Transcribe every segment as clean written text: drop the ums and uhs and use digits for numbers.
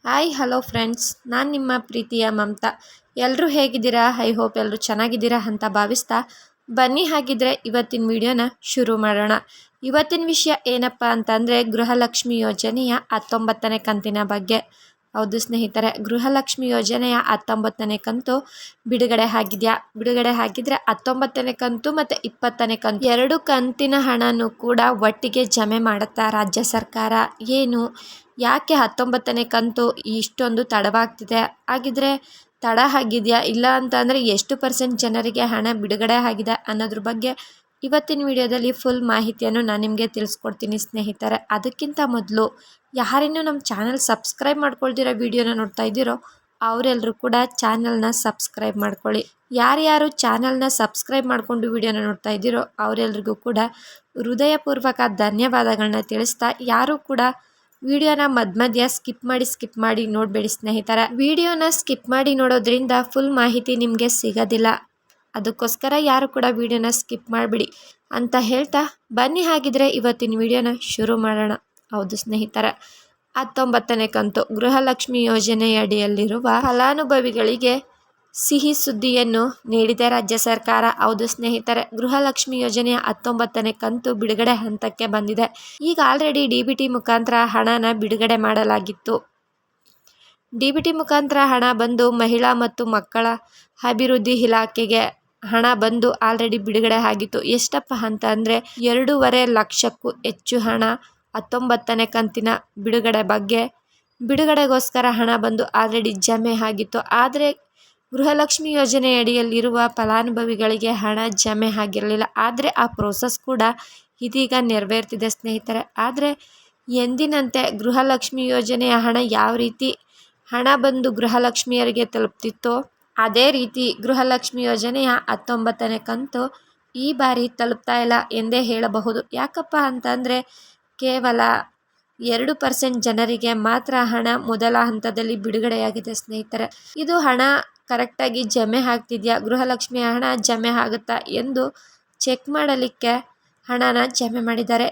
Hi hello friends, ನಾನು ನಿಮ್ಮ ಪ್ರೀತಿಯ ಮಮತಾ. ಎಲ್ಲರೂ ಹೇಗಿದ್ದೀರಾ? ಐ ಹೋಪ್ ಎಲ್ಲರೂ ಚೆನ್ನಾಗಿದ್ದೀರಾ ಅಂತ ಭಾವಿಸ್ತಾ ಬನ್ನಿ ಹಾಗಿದ್ರೆ ಇವತ್ತಿನ ವಿಡಿಯೋನ ಶುರು ಮಾಡೋಣ. ಇವತ್ತಿನ ವಿಷಯ ಏನಪ್ಪ ಅಂತಂದರೆ ಗೃಹಲಕ್ಷ್ಮಿ ಯೋಜನೆಯ 19ನೇ ಕಂತಿನ ಬಗ್ಗೆ. ಹೌದು ಸ್ನೇಹಿತರೆ, ಗೃಹಲಕ್ಷ್ಮಿ ಯೋಜನೆಯ 19ನೇ ಕಂತು ಬಿಡುಗಡೆ ಆಗಿದ್ರೆ 19ನೇ ಕಂತು ಮತ್ತು 20ನೇ ಕಂತು ಎರಡು ಕಂತಿನ ಹಣನೂ ಕೂಡ ಒಟ್ಟಿಗೆ ಜಮೆ ಮಾಡುತ್ತಾ ರಾಜ್ಯ ಸರ್ಕಾರ. ಏನು ಯಾಕೆ 19ನೇ ಕಂತು ಇಷ್ಟೊಂದು ತಡವಾಗ್ತಿದೆ? ಹಾಗಿದ್ರೆ ತಡ ಆಗಿದೆಯಾ ಇಲ್ಲ ಅಂತ ಅಂದರೆ ಎಷ್ಟು % ಜನರಿಗೆ ಹಣ ಬಿಡುಗಡೆ ಆಗಿದೆ ಅನ್ನೋದ್ರ ಬಗ್ಗೆ ಇವತ್ತಿನ ವಿಡಿಯೋದಲ್ಲಿ ಫುಲ್ ಮಾಹಿತಿಯನ್ನು ನಾನು ನಿಮಗೆ ತಿಳಿಸ್ಕೊಡ್ತೀನಿ ಸ್ನೇಹಿತರೆ. ಅದಕ್ಕಿಂತ ಮೊದಲು ಯಾರೇನೂ ನಮ್ಮ ಚಾನಲ್ ಸಬ್ಸ್ಕ್ರೈಬ್ ಮಾಡ್ಕೊಳ್ದಿರೋ ವಿಡಿಯೋನ ನೋಡ್ತಾ ಇದ್ದೀರೋ ಅವರೆಲ್ಲರೂ ಕೂಡ ಚಾನಲ್ನ ಸಬ್ಸ್ಕ್ರೈಬ್ ಮಾಡ್ಕೊಳ್ಳಿ. ಯಾರ್ಯಾರು ಚಾನಲ್ನ ಸಬ್ಸ್ಕ್ರೈಬ್ ಮಾಡಿಕೊಂಡು ವಿಡಿಯೋನ ನೋಡ್ತಾ ಇದ್ದೀರೋ ಅವರೆಲ್ರಿಗೂ ಕೂಡ ಹೃದಯಪೂರ್ವಕ ಧನ್ಯವಾದಗಳನ್ನ ತಿಳಿಸ್ತಾ, ಯಾರೂ ಕೂಡ ವಿಡಿಯೋನ ಮಧ್ಯ ಸ್ಕಿಪ್ ಮಾಡಿ ನೋಡಬೇಡಿ ಸ್ನೇಹಿತರೆ. ವಿಡಿಯೋನ ಸ್ಕಿಪ್ ಮಾಡಿ ನೋಡೋದ್ರಿಂದ ಫುಲ್ ಮಾಹಿತಿ ನಿಮಗೆ ಸಿಗೋದಿಲ್ಲ. ಅದಕ್ಕೋಸ್ಕರ ಯಾರು ಕೂಡ ವಿಡಿಯೋನ ಸ್ಕಿಪ್ ಮಾಡಿಬಿಡಿ ಅಂತ ಹೇಳ್ತಾ ಬನ್ನಿ ಹಾಗಿದ್ರೆ ಇವತ್ತಿನ ವಿಡಿಯೋನ ಶುರು ಮಾಡೋಣ. ಹೌದು ಸ್ನೇಹಿತರೆ, 19ನೇ ಕಂತು ಗೃಹಲಕ್ಷ್ಮಿ ಯೋಜನೆಯಡಿಯಲ್ಲಿರುವ ಫಲಾನುಭವಿಗಳಿಗೆ ಸಿಹಿ ಸುದ್ದಿಯನ್ನು ನೀಡಿದೆ ರಾಜ್ಯ ಸರ್ಕಾರ. ಹೌದು ಸ್ನೇಹಿತರೆ, ಗೃಹಲಕ್ಷ್ಮಿ ಯೋಜನೆಯ 19ನೇ ಕಂತು ಬಿಡುಗಡೆ ಹಂತಕ್ಕೆ ಬಂದಿದೆ. ಈಗ ಆಲ್ರೆಡಿ DBT ಮುಖಾಂತರ ಹಣನ ಬಿಡುಗಡೆ ಮಾಡಲಾಗಿತ್ತು. DBT ಮುಖಾಂತರ ಹಣ ಬಂದು ಮಹಿಳಾ ಮತ್ತು ಮಕ್ಕಳ ಅಭಿವೃದ್ಧಿ ಇಲಾಖೆಗೆ ಹಣ ಬಂದು ಆಲ್ರೆಡಿ ಬಿಡುಗಡೆ ಆಗಿತ್ತು. ಎಷ್ಟಪ್ಪ ಅಂತ ಅಂದರೆ 2.5 ಲಕ್ಷಕ್ಕೂ ಹೆಚ್ಚು ಹಣ 19ನೇ ಕಂತಿನ ಬಿಡುಗಡೆಗೋಸ್ಕರ ಹಣ ಬಂದು ಆಲ್ರೆಡಿ ಜಮೆ ಆಗಿತ್ತು. ಆದರೆ ಗೃಹಲಕ್ಷ್ಮಿ ಯೋಜನೆಯಡಿಯಲ್ಲಿರುವ ಫಲಾನುಭವಿಗಳಿಗೆ ಹಣ ಜಮೆ ಆಗಿರಲಿಲ್ಲ. ಆದರೆ ಆ ಪ್ರೋಸೆಸ್ ಕೂಡ ಇದೀಗ ನೆರವೇರ್ತಿದೆ ಸ್ನೇಹಿತರೆ. ಆದರೆ ಎಂದಿನಂತೆ ಗೃಹಲಕ್ಷ್ಮಿ ಯೋಜನೆಯ ಹಣ ಯಾವ ರೀತಿ ಹಣ ಬಂದು ಗೃಹಲಕ್ಷ್ಮಿಯರಿಗೆ ತಲುಪ್ತಿತ್ತೋ ಅದೇ ರೀತಿ ಗೃಹಲಕ್ಷ್ಮಿ ಯೋಜನೆಯ 19ನೇ ಕಂತು ಈ ಬಾರಿ ತಲುಪ್ತಾ ಇಲ್ಲ ಎಂದೇ ಹೇಳಬಹುದು. ಯಾಕಪ್ಪ ಅಂತಂದರೆ ಕೇವಲ 2% ಜನರಿಗೆ ಮಾತ್ರ ಹಣ ಮೊದಲ ಹಂತದಲ್ಲಿ ಬಿಡುಗಡೆಯಾಗಿದೆ ಸ್ನೇಹಿತರೆ. ಇದು ಹಣ ಕರೆಕ್ಟಾಗಿ ಜಮೆ ಆಗ್ತಿದೆಯಾ, ಗೃಹಲಕ್ಷ್ಮಿಯ ಹಣ ಜಮೆ ಆಗುತ್ತಾ ಎಂದು ಚೆಕ್ ಮಾಡಲಿಕ್ಕೆ ಹಣನ ಜಮೆ ಮಾಡಿದ್ದಾರೆ.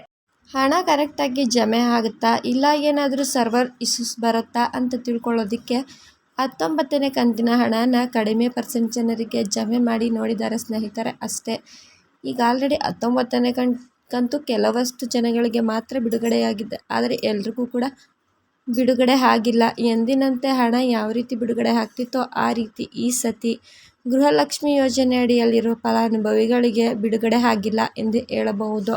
ಹಣ ಕರೆಕ್ಟಾಗಿ ಜಮೆ ಆಗುತ್ತಾ ಇಲ್ಲ ಏನಾದರೂ ಸರ್ವರ್ ಇಶ್ಯೂಸ್ ಬರುತ್ತಾ ಅಂತ ತಿಳ್ಕೊಳ್ಳೋದಕ್ಕೆ 19ನೇ ಕಂತಿನ ಹಣನ ಕಡಿಮೆ % ಜನರಿಗೆ ಜಮೆ ಮಾಡಿ ನೋಡಿದ್ದಾರೆ ಸ್ನೇಹಿತರೆ, ಅಷ್ಟೇ. ಈಗ ಆಲ್ರೆಡಿ 19ನೇ ಕಂತು ಕೆಲವಷ್ಟು ಜನಗಳಿಗೆ ಮಾತ್ರ ಬಿಡುಗಡೆಯಾಗಿದೆ. ಆದರೆ ಎಲ್ರಿಗೂ ಕೂಡ ಬಿಡುಗಡೆ ಆಗಿಲ್ಲ. ಎಂದಿನಂತೆ ಹಣ ಯಾವ ರೀತಿ ಬಿಡುಗಡೆ ಆಗ್ತಿತ್ತೋ ಆ ರೀತಿ ಈ ಸತಿ ಗೃಹಲಕ್ಷ್ಮಿ ಯೋಜನೆಯಡಿಯಲ್ಲಿರುವ ಫಲಾನುಭವಿಗಳಿಗೆ ಬಿಡುಗಡೆ ಆಗಿಲ್ಲ ಎಂದು ಹೇಳಬಹುದು.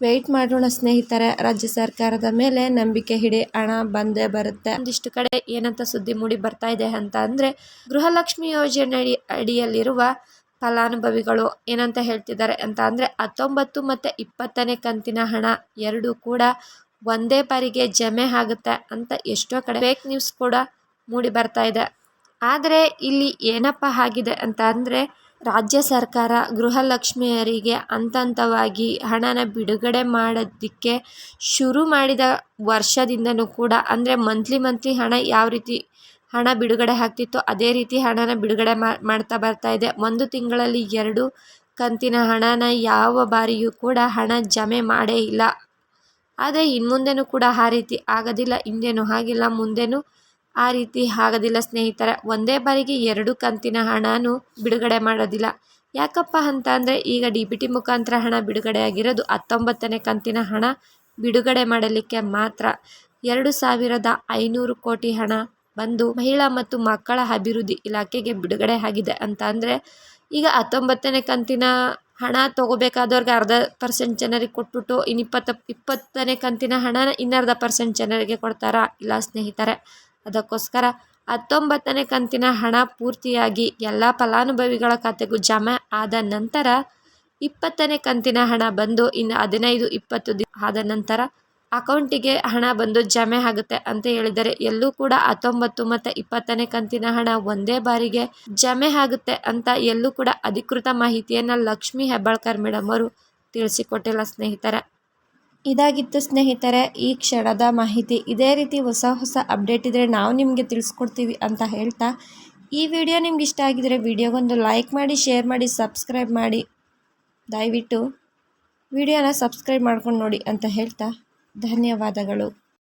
ವೆಯ್ಟ್ ಮಾಡೋಣ ಸ್ನೇಹಿತರೆ. ರಾಜ್ಯ ಸರ್ಕಾರದ ಮೇಲೆ ನಂಬಿಕೆ ಇಡಿ, ಹಣ ಬಂದೇ ಬರುತ್ತೆ. ಒಂದಿಷ್ಟು ಕಡೆ ಏನಂತ ಸುದ್ದಿ ಮೂಡಿ ಬರ್ತಾ ಇದೆ ಅಂತ ಅಂದರೆ ಗೃಹಲಕ್ಷ್ಮಿ ಯೋಜನೆ ಅಡಿಯಲ್ಲಿರುವ ಫಲಾನುಭವಿಗಳು ಏನಂತ ಹೇಳ್ತಿದ್ದಾರೆ ಅಂತ ಅಂದರೆ 19 ಮತ್ತು 20ನೇ ಕಂತಿನ ಹಣ ಎರಡೂ ಕೂಡ ಒಂದೇ ಬಾರಿಗೆ ಜಮೆ ಆಗುತ್ತೆ ಅಂತ ಎಷ್ಟೋ ಕಡೆ ಫೇಕ್ ನ್ಯೂಸ್ ಕೂಡ ಮೂಡಿ ಬರ್ತಾ ಇದೆ. ಆದರೆ ಇಲ್ಲಿ ಏನಪ್ಪ ಆಗಿದೆ ಅಂತ ಅಂದರೆ ರಾಜ್ಯ ಸರ್ಕಾರ ಗೃಹಲಕ್ಷ್ಮಿಯರಿಗೆ ಹಂತವಾಗಿ ಹಣನ ಬಿಡುಗಡೆ ಮಾಡೋದಕ್ಕೆ ಶುರು ಮಾಡಿದ ವರ್ಷದಿಂದನೂ ಕೂಡ ಅಂದರೆ ಮಂತ್ಲಿ ಹಣ ಯಾವ ರೀತಿ ಹಣ ಬಿಡುಗಡೆ ಆಗ್ತಿತ್ತೋ ಅದೇ ರೀತಿ ಹಣನ ಬಿಡುಗಡೆ ಮಾಡ್ತಾ ಬರ್ತಾ ಇದೆ. ಒಂದು ತಿಂಗಳಲ್ಲಿ 2 ಕಂತಿನ ಹಣನ ಯಾವ ಬಾರಿಯೂ ಕೂಡ ಹಣ ಜಮೆ ಮಾಡೇ ಇಲ್ಲ. ಆದರೆ ಇನ್ಮುಂದೆನೂ ಕೂಡ ಆ ರೀತಿ ಆಗೋದಿಲ್ಲ, ಹಿಂದೆನೂ ಆಗಿಲ್ಲ, ಮುಂದೆನೂ ಆ ರೀತಿ ಆಗೋದಿಲ್ಲ ಸ್ನೇಹಿತರೆ. ಒಂದೇ ಬಾರಿಗೆ 2 ಕಂತಿನ ಹಣನೂ ಬಿಡುಗಡೆ ಮಾಡೋದಿಲ್ಲ. ಯಾಕಪ್ಪ ಅಂತ ಅಂದರೆ ಈಗ DBT ಮುಖಾಂತರ ಹಣ ಬಿಡುಗಡೆಯಾಗಿರೋದು 19ನೇ ಕಂತಿನ ಹಣ ಬಿಡುಗಡೆ ಮಾಡಲಿಕ್ಕೆ ಮಾತ್ರ. 2,500 ಕೋಟಿ ಹಣ ಬಂದು ಮಹಿಳಾ ಮತ್ತು ಮಕ್ಕಳ ಅಭಿವೃದ್ಧಿ ಇಲಾಖೆಗೆ ಬಿಡುಗಡೆ ಆಗಿದೆ ಅಂತ ಅಂದರೆ ಈಗ 19ನೇ ಕಂತಿನ ಹಣ ತೊಗೋಬೇಕಾದವ್ರಿಗೆ 0.5% ಜನರಿಗೆ ಕೊಟ್ಬಿಟ್ಟು ಇನ್ನು 20ನೇ ಕಂತಿನ ಹಣನ 0.5% ಜನರಿಗೆ ಕೊಡ್ತಾರಾ? ಇಲ್ಲ ಸ್ನೇಹಿತರೆ. ಅದಕ್ಕೋಸ್ಕರ 19ನೇ ಕಂತಿನ ಹಣ ಪೂರ್ತಿಯಾಗಿ ಎಲ್ಲ ಫಲಾನುಭವಿಗಳ ಖಾತೆಗೂ ಜಮೆ ಆದ ನಂತರ 20ನೇ ಕಂತಿನ ಹಣ ಬಂದು ಇನ್ನು 15-20 ದಿನ ಆದ ನಂತರ ಅಕೌಂಟಿಗೆ ಹಣ ಬಂದು ಜಮೆ ಆಗುತ್ತೆ ಅಂತ ಹೇಳಿದ್ದಾರೆ. ಎಲ್ಲೂ ಕೂಡ 19 ಮತ್ತು 20ನೇ ಕಂತಿನ ಹಣ ಒಂದೇ ಬಾರಿಗೆ ಜಮೆ ಆಗುತ್ತೆ ಅಂತ ಎಲ್ಲೂ ಕೂಡ ಅಧಿಕೃತ ಮಾಹಿತಿಯನ್ನು ಲಕ್ಷ್ಮೀ ಹೆಬ್ಬಾಳ್ಕರ್ ಮೇಡಮ್ ಅವರು ತಿಳಿಸಿಕೊಟ್ಟಿಲ್ಲ ಸ್ನೇಹಿತರೆ. ಇದಾಗಿತ್ತು ಸ್ನೇಹಿತರೆ ಈ ಕ್ಷಣದ ಮಾಹಿತಿ. ಇದೇ ರೀತಿ ಹೊಸ ಅಪ್ಡೇಟ್ ಇದ್ದರೆ ನಾವು ನಿಮಗೆ ತಿಳಿಸ್ಕೊಡ್ತೀವಿ ಅಂತ ಹೇಳ್ತಾ ಈ ವಿಡಿಯೋ ನಿಮ್ಗೆ ಇಷ್ಟ ಆಗಿದರೆ ವಿಡಿಯೋಗೊಂದು ಲೈಕ್ ಮಾಡಿ, ಶೇರ್ ಮಾಡಿ, ಸಬ್ಸ್ಕ್ರೈಬ್ ಮಾಡಿ. ದಯವಿಟ್ಟು ವಿಡಿಯೋನ ಸಬ್ಸ್ಕ್ರೈಬ್ ಮಾಡ್ಕೊಂಡು ನೋಡಿ ಅಂತ ಹೇಳ್ತಾ ಧನ್ಯವಾದಗಳು.